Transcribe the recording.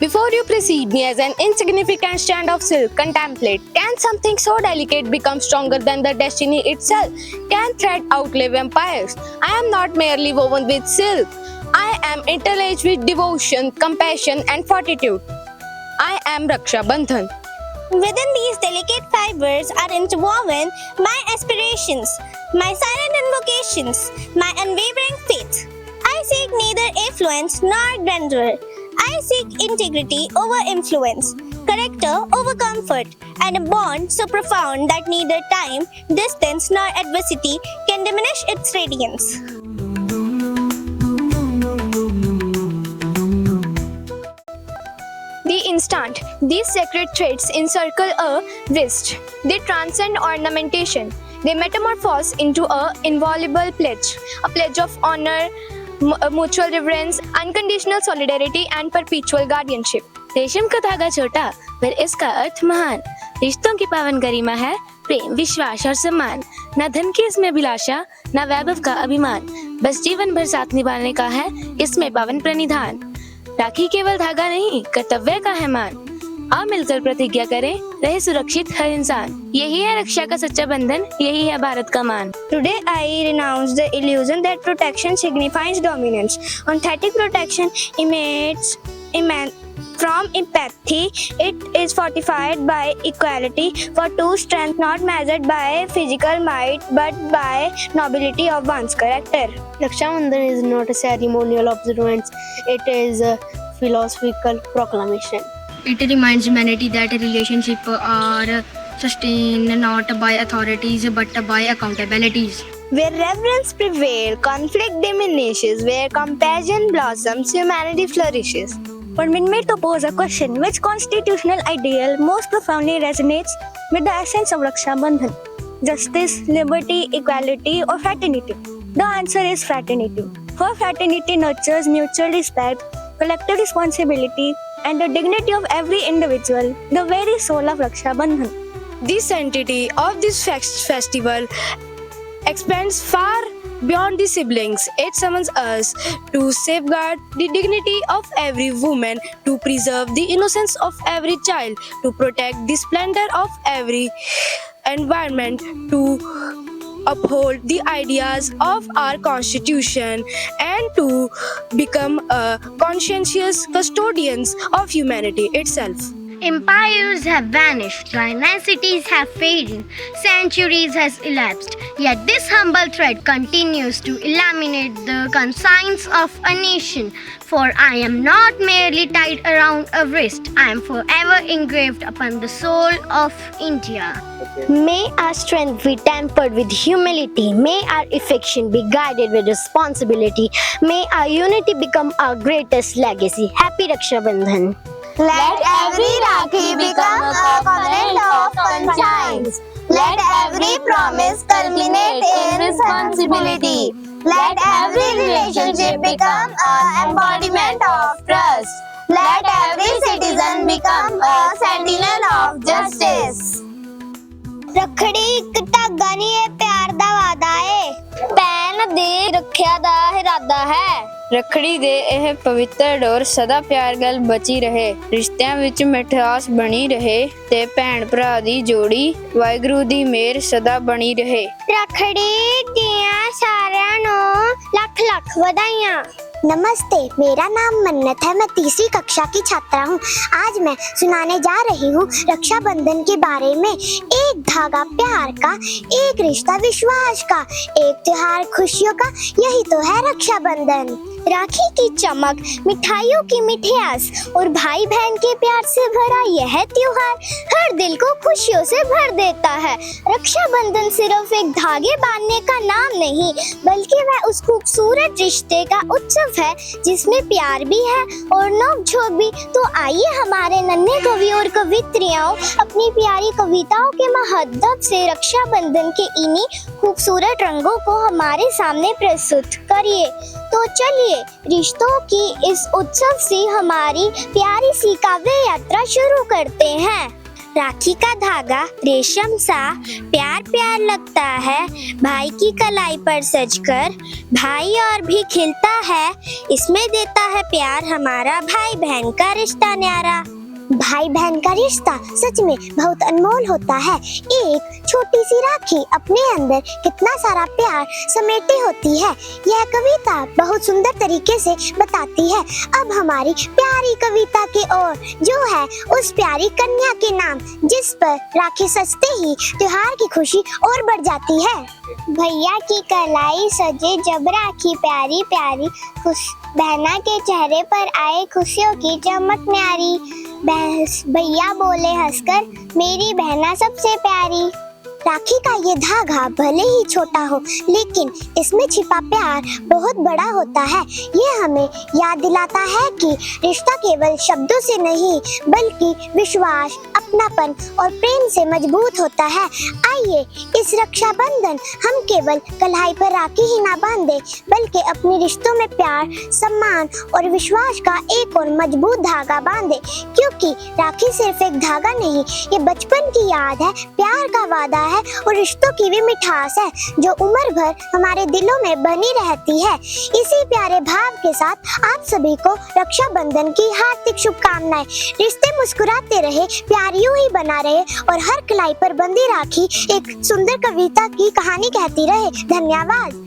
Before you precede me as an insignificant strand of silk, contemplate, can something so delicate become stronger than the destiny itself? Can thread outlive empires? I am not merely woven with silk. I am interlaced with devotion, compassion and fortitude. I am Raksha Bandhan. Within these delicate fibers are interwoven my aspirations, my silent invocations, my unwavering faith. I seek neither affluence nor grandeur. I seek integrity over influence, character over comfort, and a bond so profound that neither time, distance, nor adversity can diminish its radiance. The instant, these sacred threads encircle a wrist. They transcend ornamentation. They metamorphose into a inviolable pledge, a pledge of honor, mutual reverence, unconditional solidarity and perpetual guardianship. रेशम का धागा छोटा पर इसका अर्थ महान। रिश्तों की पावन गरिमा है प्रेम, विश्वास और सम्मान। न धन की इसमें अभिलाषा, न वैभव का अभिमान, बस जीवन भर साथ निभाने का है इसमें पावन प्रणिधान। राखी केवल धागा नहीं, कर्तव्य का है मान। आओ मिलकर प्रतिज्ञा करें, रहे सुरक्षित हर इंसान। यही है रक्षा का सच्चा बंधन, यही है भारत का मान। Today I renounce the illusion that protection signifies dominance. Authentic protection emanates from empathy. It is fortified by equality, for true strength not measured by physical might but by nobility of one's character. Raksha Bandhan is not a ceremonial observance, it is a philosophical proclamation. It reminds humanity that relationships are sustained not by authorities but by accountabilities. Where reverence prevails, conflict diminishes. Where compassion blossoms, humanity flourishes. Permit me to pose a question: which constitutional ideal most profoundly resonates with the essence of Raksha Bandhan? Justice, liberty, equality, or fraternity? The answer is fraternity. For fraternity nurtures mutual respect, collective responsibility, and the dignity of every individual, the very soul of Raksha Bandhan. The sanctity of this festival expands far beyond the siblings. It summons us to safeguard the dignity of every woman, to preserve the innocence of every child, to protect the splendor of every environment, to uphold the ideas of our constitution, and to become conscientious custodians of humanity itself. Empires have vanished, dynasties have faded, centuries has elapsed, yet this humble thread continues to illuminate the conscience of a nation. For I am not merely tied around a wrist, I am forever engraved upon the soul of India. May our strength be tempered with humility. May our affection be guided with responsibility. May our unity become our greatest legacy. Happy Raksha Bandhan. Let every Rakhi become a covenant of conscience. Let every promise culminate in responsibility. Let every relationship become an embodiment of trust. Let every citizen become a sentinel of justice. Rakhri ਇੱਕ ਧਾਗਾ ਨਹੀਂ ਇਹ ਪਿਆਰ ਦਾ ਵਾਦਾ ਏ ਭੈਣ ਦੇ ਰੱਖਿਆ ਦਾ ਇਰਾਦਾ ਹੈ ਰੱਖੜੀ ਦੇ ਇਹ ਪਵਿੱਤਰ ਡੋਰ ਸਦਾ ਪਿਆਰ ਗਲ ਬਚੀ ਰਹੇ ਰਿਸ਼ਤਿਆਂ ਵਿੱਚ ਮਿਠਾਸ ਬਣੀ ਰਹੇ ਤੇ ਭੈਣ ਭਰਾ ਦੀ ਜੋੜੀ ਵਾਹਿਗੁਰੂ ਦੀ ਮਿਹਰ ਸਦਾ ਬਣੀ ਰਹੇ ਰੱਖੜੀ ਦੀਆਂ ਸਾਰਿਆਂ ਨੂੰ ਲੱਖ ਲੱਖ ਵਧਾਈਆਂ नमस्ते, मेरा नाम मन्नत है। मैं तीसरी कक्षा की छात्रा हूँ। आज मैं सुनाने जा रही हूँ रक्षा बंधन के बारे में। एक धागा प्यार का, एक रिश्ता विश्वास का, एक त्योहार खुशियों का, यही तो है रक्षा बंधन। राखी की चमक, मिठाइयों की मिठास और भाई बहन के प्यार से भरा यह त्योहार हर दिल को खुशियों से भर देता है। रक्षा बंधन सिर्फ एक धागे बांधने का नाम नहीं, बल्कि वह उस खूबसूरत रिश्ते का उत्सव है जिसमें प्यार भी है और नोक-झोंक भी। तो आइए हमारे नन्हे कवि और कवित्रियाओं अपनी प्यारी कविताओं के महत्व से रक्षा बंधन के इन्हीं खूबसूरत रंगों को हमारे सामने प्रस्तुत करिए। तो चलिए रिश्तों की इस उत्सव से हमारी प्यारी सी काव्य यात्रा शुरू करते हैं। राखी का धागा रेशम सा प्यार प्यार लगता है, भाई की कलाई पर सजकर भाई और भी खिलता है, इसमें देता है प्यार हमारा भाई बहन का रिश्ता न्यारा। भाई बहन का रिश्ता सच में बहुत अनमोल होता है। एक छोटी सी राखी अपने अंदर कितना सारा प्यार समेटे होती है, यह कविता बहुत सुंदर तरीके से बताती है। अब हमारी प्यारी कविता की ओर, जो है उस प्यारी कन्या के नाम जिस पर राखी सजते ही त्योहार की खुशी और बढ़ जाती है। भैया की कलाई सजे जब राखी प्यारी प्यारी, खुश बहना के चेहरे पर आए खुशियों की चमक न्यारी, भैया बोले हंसकर मेरी बहना सबसे प्यारी। राखी का ये धागा भले ही छोटा हो, लेकिन इसमें छिपा प्यार बहुत बड़ा होता है। ये हमें याद दिलाता है कि रिश्ता केवल शब्दों से नहीं बल्कि विश्वास, अपनापन और प्रेम से मजबूत होता है। आइए इस रक्षाबंधन हम केवल कलाई पर राखी ही ना बांधे, बल्कि अपने रिश्तों में प्यार, सम्मान और विश्वास का एक और मजबूत धागा बांधे, क्योंकि राखी सिर्फ एक धागा नहीं, ये बचपन की याद है, प्यार का वादा है और रिश्तों की भी मिठास है जो उम्र भर हमारे दिलों में बनी रहती है। इसी प्यारे भाव के साथ आप सभी को रक्षाबंधन की हार्दिक शुभकामनाएं। रिश्ते मुस्कुराते रहे, प्यार यूं ही बना रहे और हर कलाई पर बंधी राखी एक सुंदर कविता की कहानी कहती रहे। धन्यवाद।